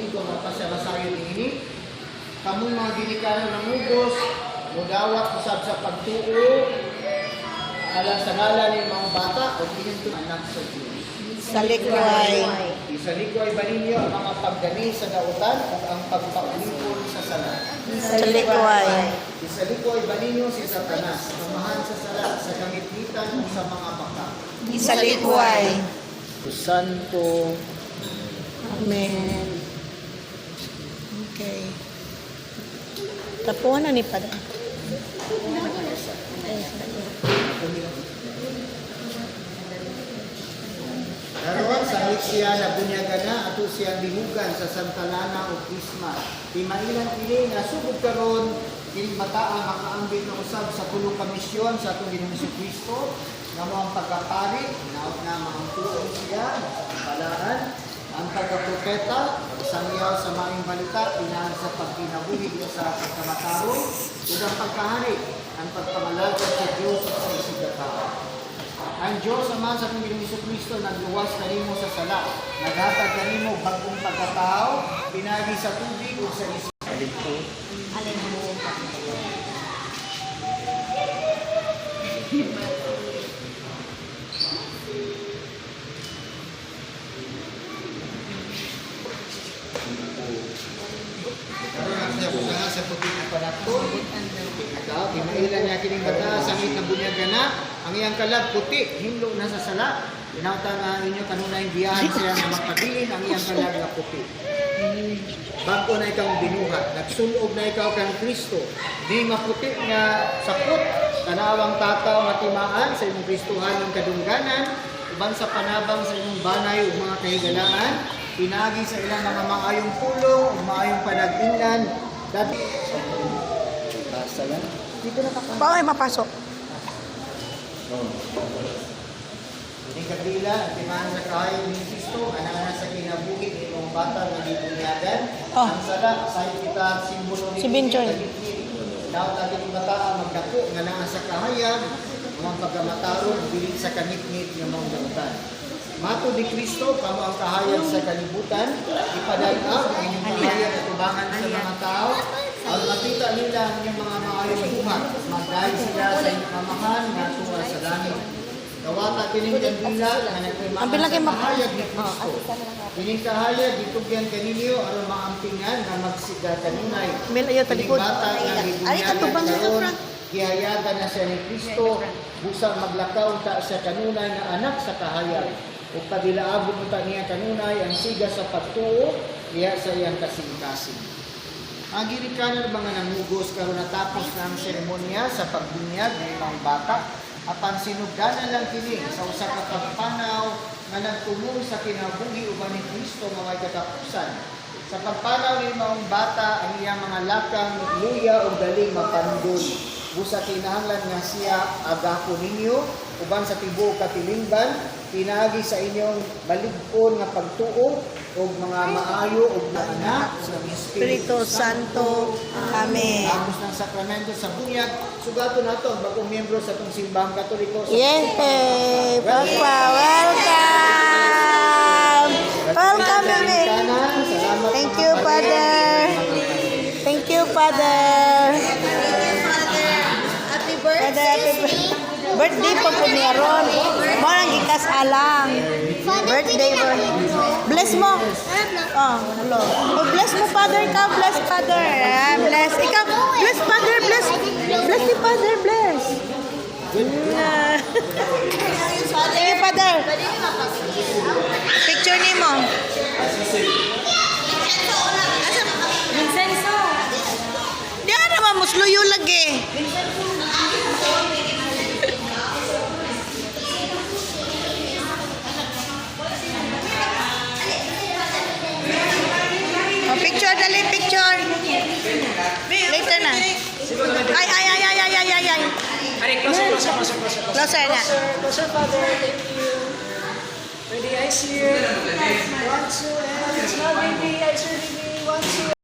dito magpasya masayo ini. Kamong mga ginikanan ng ugos, mudawat usab sa pagtuo alang sa ngalan ni mga bata o kinito anak sa Diyos. Sa likway. Sa likway ba ninyo ang mga pagdani sa dautan at ang pagpaulipon sa sala? Sa likway. Sa likway ba ninyo si Satanas, tumahan sa sala sa gamitan o sa mga baka? Sa likway. Santo. Amen. Okay. Tapuan na ni Pada. Karon sa siya na bunyagan na ato siya lihugan sa Santa Lana o Kisma. Timailan ini nga sugod karon kini bataa makaambit na usab sa tulo ka misyon sa atong Ginoong Jesucristo nga mo ang pagkapari, naot na maangtuon siya sa palaan, ang pagkapropeta, pagsangiyaw sa maing balita, inahan sa pagkinabuhi sa pagkamatarong, ug ang pagkahari, ang pagpamalagad sa Diyos at sa isigatawa. Ang Diyos naman sa ating Ginoong Jesucristo nagluwas kanimo sa sala, naghatag kanimo bagong pagkatao, pinagi sa tubig o sa Espiritu. Alin mo? Sa puti na panaton, ikaw, pinailan niya kining bata, sangit na bunyagan na, ang iyang kalag puti, himlo na sa sala, pinautan nga inyo kanunay biyahan siya na magpabilin, ang iyang kalag na puti. Bago na ikaw binuhat, nagsunog na ikaw kang Kristo, di maputi nga sapot, kanawang tataw matimaan sa imong Kristuhan ng kadungganan, uban sa panabang sa imong banay o mga kahigalaan, pinagi sa ilang mga maayong pulong, maayong panag-ingnan, dati basta lang. Dito na ka. Bawal mapasok. Hindi kabila, timaan sa kahayon ni Kristo, anak-anak sa kinabuhi, itong bata na dibunyagan. Ang sala, sa kita simbolo ni Si Binjoy. Daot ating bata magdako, nga naa sa kahayan, mga pagkamatarong, bilit sa kanitnit ng mga dautan. Mato di Kristo, kamo ang kahayan sa kalibutan, ipadayag ang inyong kahayan at tubangan sa mga tao, ang makita nila ang inyong mga maayong buhat, magdahil sila sa inyong mamahan na tuwa sa langit. Kawata kining kandila nga nagprimahan sa kahayag ni Kristo. Kining kahayag gitugyan kaninyo aron maampingan nga magsiga kanunay. Kining bata nga gibunyagan karon gihayagan na siya ni Kristo, busang maglakaw ta siya kanunay nga anak sa kahayag. Ug padilaabot ta niya kanunay ang siga sa pagtuo diha sa iyang kasing-kasing. Ang girikanan mga nangugos karon natapos na ang seremonya sa pagbunyag ng mga bata. Apan sinugdanan lang kini sa usa ka pagpanaw nga nagtumong sa kinabuhi uban ni Kristo nga may katapusan. Sa pagpanaw ni maong bata ang iyang mga lakang luya o galing mapandon. Busa kinahanglan nga siya agapo ninyo uban sa tibuok katilingban, pinagi sa inyong balig-on nga pagtuo o mga maayo o anak sa Espiritu Santo. Amen. Tapos ng sakramento sa bunyag, sugato na ito ang bagong miyembro sa itong simbahang katoliko. Yay! Papa, welcome! Welcome, Mimi! Thank you, Father! Thank you, Father! Happy Father, happy birthday pa po ni Aaron. Marang gikas alang. Birthday ba? Bless mo. Oh, hello. Oh, bless mo, Father ka. Bless, Father. Bless. Ikaw, bless, Father. Bless. Bless ni Father. Bless. Sige, Father. Picture ni mo. Vincenzo! Di naman, musluyo lagi. Oh, picture, dali, picture. Later na. Ay. Closer na. Closer, Father. Thank you. Ready, eyes here. 1, 2, and smile, baby. Eyes here, baby. 1, 2.